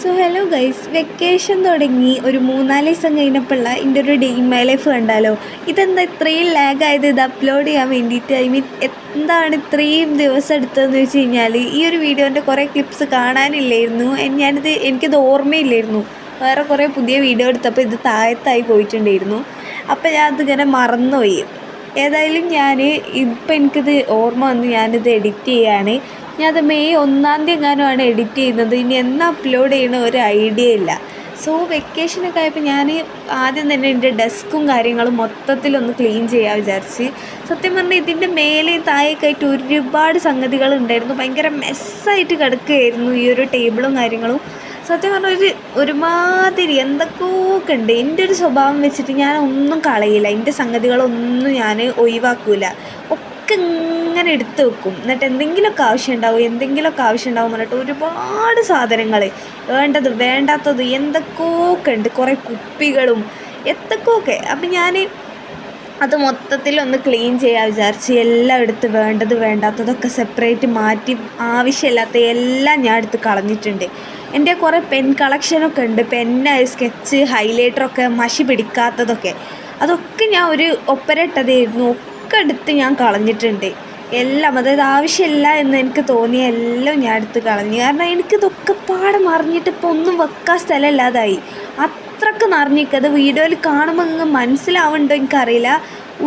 So hello guys, vacation തുടങ്ങി ഒരു 3-4 ദിവസം കഴിഞ്ഞപ്പോഴുള്ള എൻ്റെ ഒരു ഡേ ഇൻ മൈ ലൈഫ് കണ്ടാലോ. ഇതെന്താ ഇത്രയും ലാഗായത്? ഇത് അപ്ലോഡ് ചെയ്യാൻ വേണ്ടിയിട്ട് എന്താണ് ഇത്രയും ദിവസം എടുത്തതെന്ന് വെച്ച് കഴിഞ്ഞാൽ, ഈ ഒരു വീഡിയോൻ്റെ കുറേ ക്ലിപ്സ് കാണാനില്ലായിരുന്നു. എനിക്കിത് ഓർമ്മയില്ലായിരുന്നു. വേറെ കുറേ പുതിയ വീഡിയോ എടുത്തപ്പോൾ ഇത് താഴത്തായി പോയിട്ടുണ്ടായിരുന്നു. അപ്പോൾ ഞാൻ അതിങ്ങനെ മറന്നുപോയി. ഏതായാലും ഇപ്പം എനിക്കിത് ഓർമ്മ വന്ന് ഞാനിത് എഡിറ്റ് ചെയ്യുകയാണ്. അത് മെയ് 1-ാം തീയതി എങ്ങാനുമാണ് എഡിറ്റ് ചെയ്യുന്നത്. ഇനി എന്നാ അപ്ലോഡ് ചെയ്യണ ഒരു ഐഡിയ ഇല്ല. സോ വെക്കേഷനൊക്കെ ആയപ്പോൾ ഞാൻ ആദ്യം തന്നെ എൻ്റെ ഡെസ്കും കാര്യങ്ങളും മൊത്തത്തിലൊന്ന് ക്ലീൻ ചെയ്യാൻ വിചാരിച്ച്. സത്യം പറഞ്ഞാൽ ഇതിൻ്റെ മേലെ താഴെയൊക്കെ ആയിട്ട് ഒരുപാട് സംഗതികളുണ്ടായിരുന്നു. ഭയങ്കര മെസ്സായിട്ട് കിടക്കുകയായിരുന്നു ഈ ഒരു ടേബിളും കാര്യങ്ങളും. സത്യം പറഞ്ഞാൽ ഒരുമാതിരി എന്തൊക്കെയൊക്കെ ഉണ്ട്. എൻ്റെ ഒരു സ്വഭാവം വെച്ചിട്ട് ഞാൻ ഒന്നും കളയില്ല. എൻ്റെ സംഗതികളൊന്നും ഞാൻ ഒഴിവാക്കില്ല. ഒക്കെ ഇങ്ങനെ എടുത്ത് വെക്കും. എന്നിട്ട് എന്തെങ്കിലുമൊക്കെ ആവശ്യം ഉണ്ടാവും പറഞ്ഞിട്ട് ഒരുപാട് സാധനങ്ങൾ, വേണ്ടത് വേണ്ടാത്തത് എന്തൊക്കെയൊക്കെ ഉണ്ട്. കുറേ കുപ്പികളും എന്തൊക്കെയൊക്കെ. അപ്പം ഞാൻ അത് മൊത്തത്തിലൊന്ന് ക്ലീൻ ചെയ്യാൻ വിചാരിച്ച് എല്ലാം എടുത്ത് വേണ്ടത് വേണ്ടാത്തതൊക്കെ സെപ്പറേറ്റ് മാറ്റി ആവശ്യമില്ലാത്ത എല്ലാം ഞാൻ എടുത്ത് കളഞ്ഞിട്ടുണ്ട്. എൻ്റെ കുറേ പെൻ കളക്ഷനൊക്കെ ഉണ്ട്. പെന്ന്, സ്കെച്ച്, ഹൈലൈറ്ററൊക്കെ മഷി പിടിക്കാത്തതൊക്കെ അതൊക്കെ ഞാൻ ഒരു ഒപ്പരട്ടതായിരുന്നു. ഒക്കെ എടുത്ത് ഞാൻ കളഞ്ഞിട്ടുണ്ട്. എല്ലാം, അതായത് ആവശ്യമില്ല എന്ന് എനിക്ക് തോന്നിയ എല്ലാം ഞാൻ എടുത്ത് കളഞ്ഞു. കാരണം എനിക്കിതൊക്കെ പാടെ മറിഞ്ഞിട്ട് ഇപ്പോൾ ഒന്നും വെക്കാൻ സ്ഥലമില്ലാതായി. അത്രയ്ക്ക് നിറഞ്ഞിക്കത് വീഡിയോയിൽ കാണുമ്പോൾ അങ്ങ് മനസ്സിലാവുന്നുണ്ടോ എനിക്കറിയില്ല.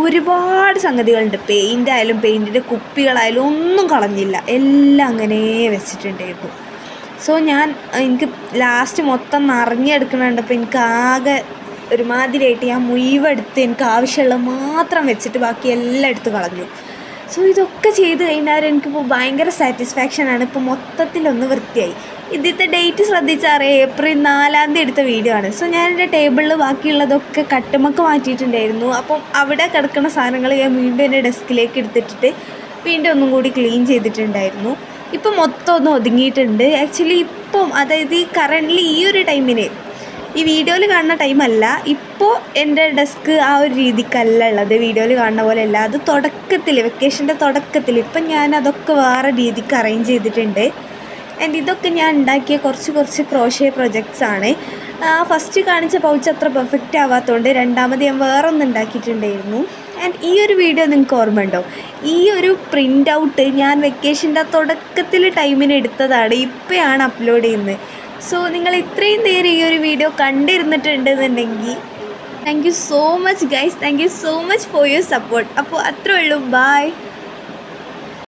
ഒരുപാട് സംഗതികളുണ്ട്. പെയിൻറ്റിൻ്റെ കുപ്പികളായാലും ഒന്നും കളഞ്ഞില്ല. എല്ലാം അങ്ങനെ വെച്ചിട്ടുണ്ടായിരുന്നു. സോ എനിക്ക് ലാസ്റ്റ് മൊത്തം നിറഞ്ഞെടുക്കണുണ്ടപ്പോൾ എനിക്ക് ആകെ ഒരുമാതിരിയായിട്ട് ഞാൻ മുഴുവൻ എടുത്ത് എനിക്ക് ആവശ്യമുള്ളത് മാത്രം വെച്ചിട്ട് ബാക്കി എല്ലാം എടുത്ത് കളഞ്ഞു. സോ ഇതൊക്കെ ചെയ്ത് കഴിഞ്ഞാൽ എനിക്കിപ്പോൾ ഭയങ്കര സാറ്റിസ്ഫാക്ഷനാണ്. ഇപ്പോൾ മൊത്തത്തിലൊന്ന് വൃത്തിയായി. ഇതിൻ്റെ ഡേറ്റ് ശ്രദ്ധിച്ചറിയാം, ഏപ്രിൽ 4-ാം തീയതി എടുത്ത വീഡിയോ ആണ്. സോ ഞാൻ എൻ്റെ ടേബിളിൽ ബാക്കിയുള്ളതൊക്കെ കട്ടുമൊക്കെ മാറ്റിയിട്ടുണ്ടായിരുന്നു. അപ്പം അവിടെ കിടക്കുന്ന സാധനങ്ങൾ ഞാൻ വീണ്ടും എൻ്റെ ഡെസ്കിലേക്ക് എടുത്തിട്ടിട്ട് വീണ്ടും ഒന്നും കൂടി ക്ലീൻ ചെയ്തിട്ടുണ്ടായിരുന്നു. ഇപ്പം മൊത്തം ഒന്ന് ഒതുങ്ങിയിട്ടുണ്ട്. ആക്ച്വലി ഇപ്പം, അതായത് കറൻ്റ്ലി ഈ ഒരു ടൈമിന്, ഈ വീഡിയോയിൽ കാണുന്ന ടൈമല്ല, ഇപ്പോൾ എൻ്റെ ഡെസ്ക് ആ ഒരു രീതിക്കല്ല ഉള്ളത്. വീഡിയോയിൽ കാണുന്ന പോലെ അല്ല. അത് വെക്കേഷൻ്റെ തുടക്കത്തിൽ ഇപ്പം ഞാൻ അതൊക്കെ വേറെ രീതിക്ക് അറേഞ്ച് ചെയ്തിട്ടുണ്ട്. ആൻഡ് ഇതൊക്കെ ഞാൻ ഉണ്ടാക്കിയ കുറച്ച് ക്രോഷേ പ്രൊജക്ട്സ് ആണ്. ഫസ്റ്റ് കാണിച്ച പൗച്ച് അത്ര പെർഫെക്റ്റ് ആവാത്തതുകൊണ്ട് രണ്ടാമത് ഞാൻ വേറെ ഒന്ന് ഉണ്ടാക്കിയിട്ടുണ്ടായിരുന്നു. ആൻഡ് ഈ ഒരു വീഡിയോ നിങ്ങൾക്ക് ഓർമ്മ ഉണ്ടോ? ഈ ഒരു പ്രിൻ്റ് ഔട്ട് ഞാൻ വെക്കേഷൻ്റെ ടൈമിന് എടുത്തതാണ്. ഇപ്പോഴാണ് അപ്ലോഡ് ചെയ്യുന്നത്. സോ നിങ്ങൾ ഇത്രയും നേരം ഈ ഒരു വീഡിയോ കണ്ടിരുന്നിട്ടുണ്ടെന്നുണ്ടെങ്കിൽ thank you so much guys. Thank you so much for your support. അപ്പോൾ അത്രേ ഉള്ളൂ. ബൈ.